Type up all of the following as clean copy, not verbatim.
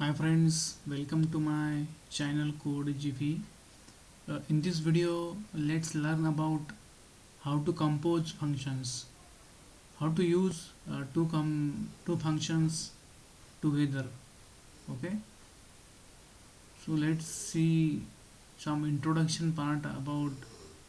Hi friends, welcome to my channel Code GP. In this video, let's learn about how to compose functions, how to use two functions together. Okay, so let's see some introduction part about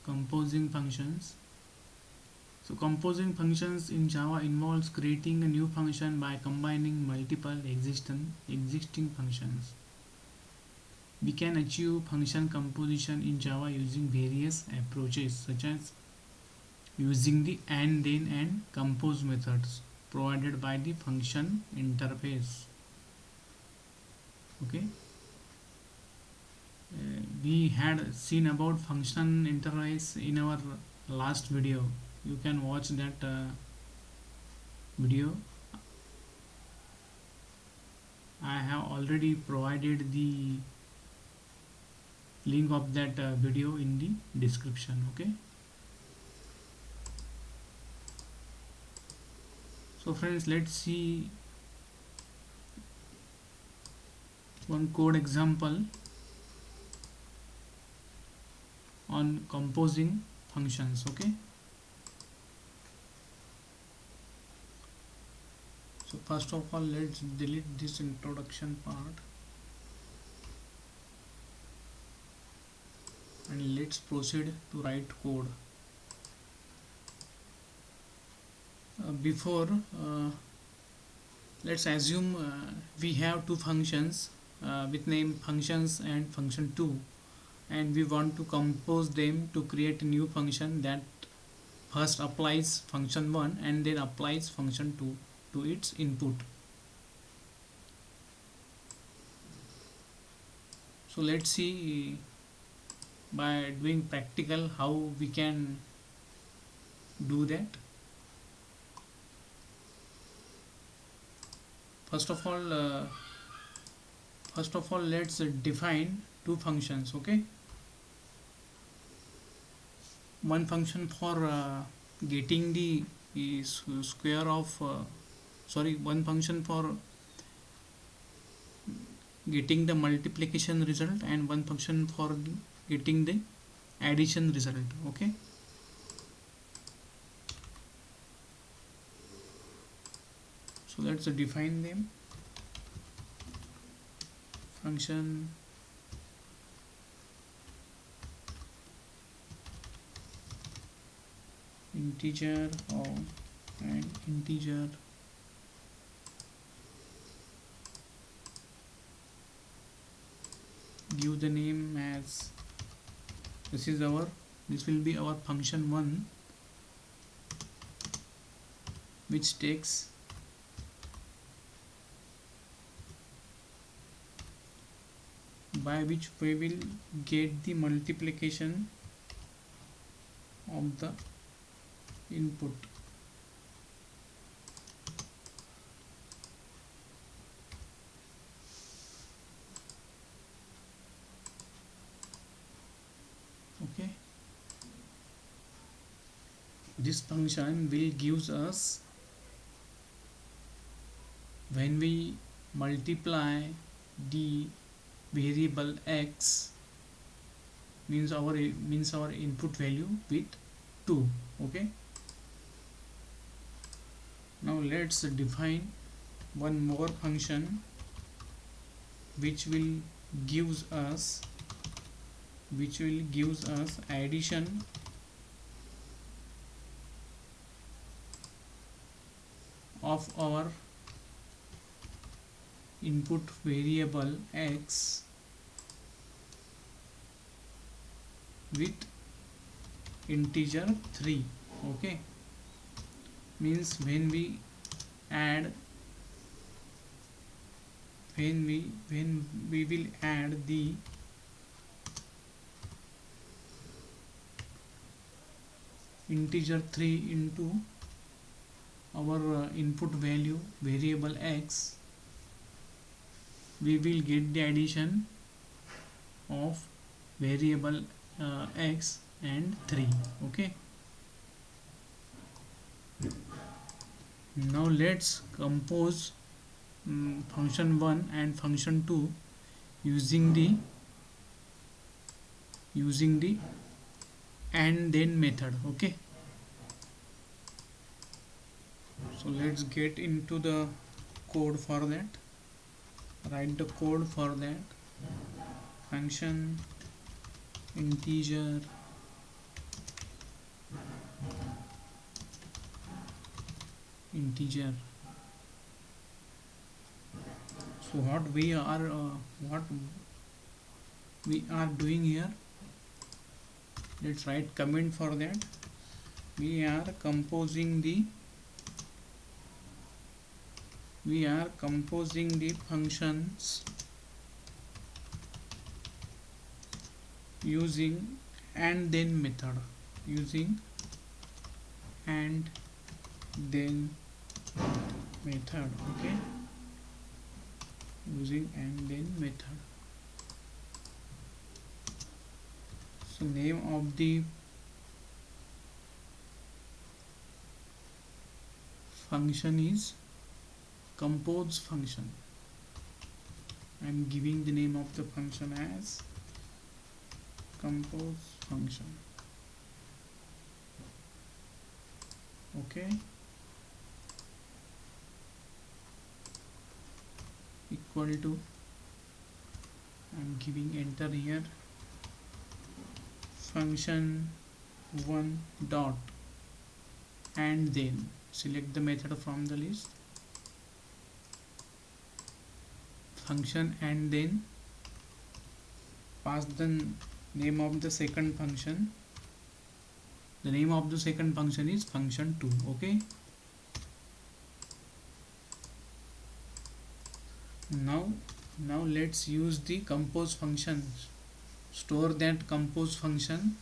composing functions. So composing functions in Java involves creating a new function by combining multiple existing functions. We can achieve function composition in Java using various approaches such as using the and, then, and compose methods provided by the function interface. Okay, we had seen about function interface in our last video. You can watch that video. I have already provided the link of that video in the description. Okay, so friends, let's see one code example on composing functions. Okay, so first of all, let's delete this introduction part and let's proceed to write code. Before let's assume we have two functions with name functions and function 2, and we want to compose them to create a new function that first applies function 1 and then applies function 2 to its input. So let's see by doing practical how we can do that. First of all, let's define two functions. Okay, one function for getting the square of one function for getting the multiplication result and one function for getting the addition result. Okay, so let's define them. Function integer and integer give the name as this will be our function 1, which takes by which we will get the multiplication of the input. Okay, this function will gives us when we multiply the variable x means our input value with 2. Okay, now let's define one more function which will gives us addition of our input variable x with integer 3. Okay, means when we will add the integer 3 into our input value variable x, we will get the addition of variable x and 3. Okay, now let's compose function 1 and function 2 using the and then method. Okay, so let's get into the code for that. Write the code for that. Function integer integer. So what we are doing here, let's write comment for that. We are composing the functions using and then method. Using and then method. Okay, using and then method. So name of the function is compose function. I am giving the name of the function as compose function. Okay, equal to, I am giving enter here, function 1 dot and then select the method from the list, function and then pass the name of the second function. The name of the second function is function 2. Okay, now let's use the compose function. Store that compose function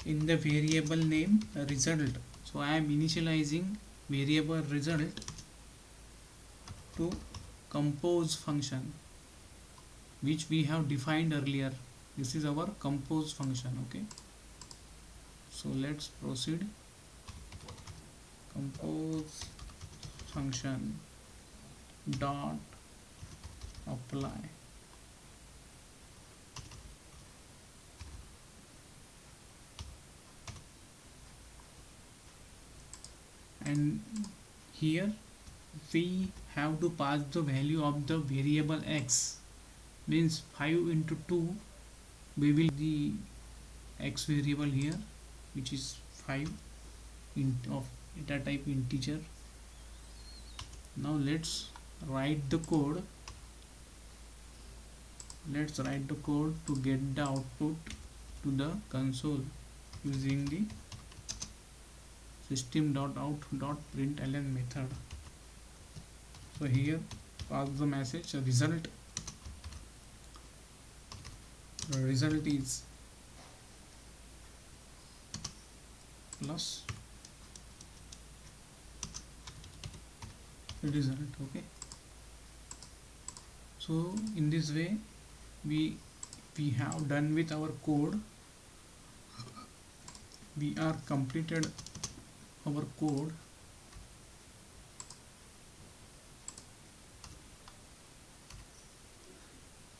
in the variable name result. So I am initializing variable result to compose function which we have defined earlier. This is our compose function. Okay, so let's proceed. Compose function dot apply. And here we have to pass the value of the variable x, means 5 into 2. We will the x variable here, which is 5 of data type integer. Now let's write the code. Let's write the code to get the output to the console using the system.out.println method. So here pass the message result. The result is plus result. Okay, so in this way we have done with our code. We are completed our code.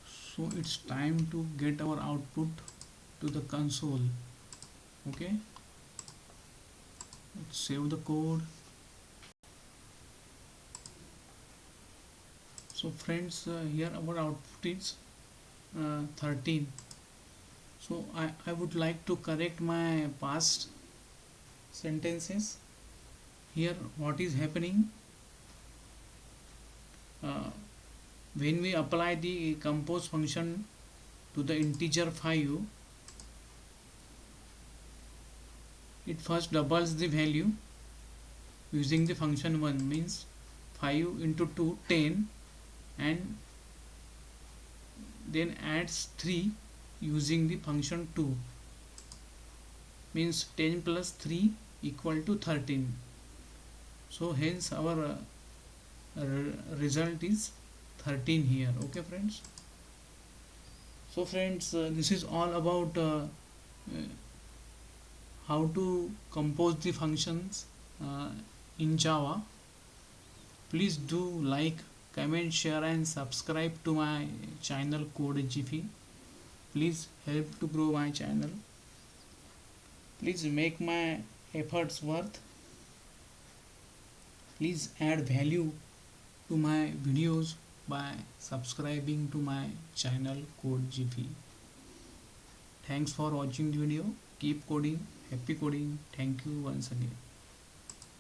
So it's time to get our output to the console. Okay, let's save the code. So friends, here our output is 13. So I would like to correct my past sentences. Here what is happening, when we apply the compose function to the integer 5, it first doubles the value using the function 1, means 5 into 2 10, and then adds 3 using the function 2, means 10 plus 3 equal to 13. So hence our result is 13 here. Okay friends, so friends, this is all about how to compose the functions in Java. Please do like, comment, share and subscribe to my channel Code Jiffy. Please help to grow my channel. Please make my efforts worth. Please add value to my videos by subscribing to my channel Code Jiffy. Thanks for watching the video. Keep coding. Happy coding. Thank you once again.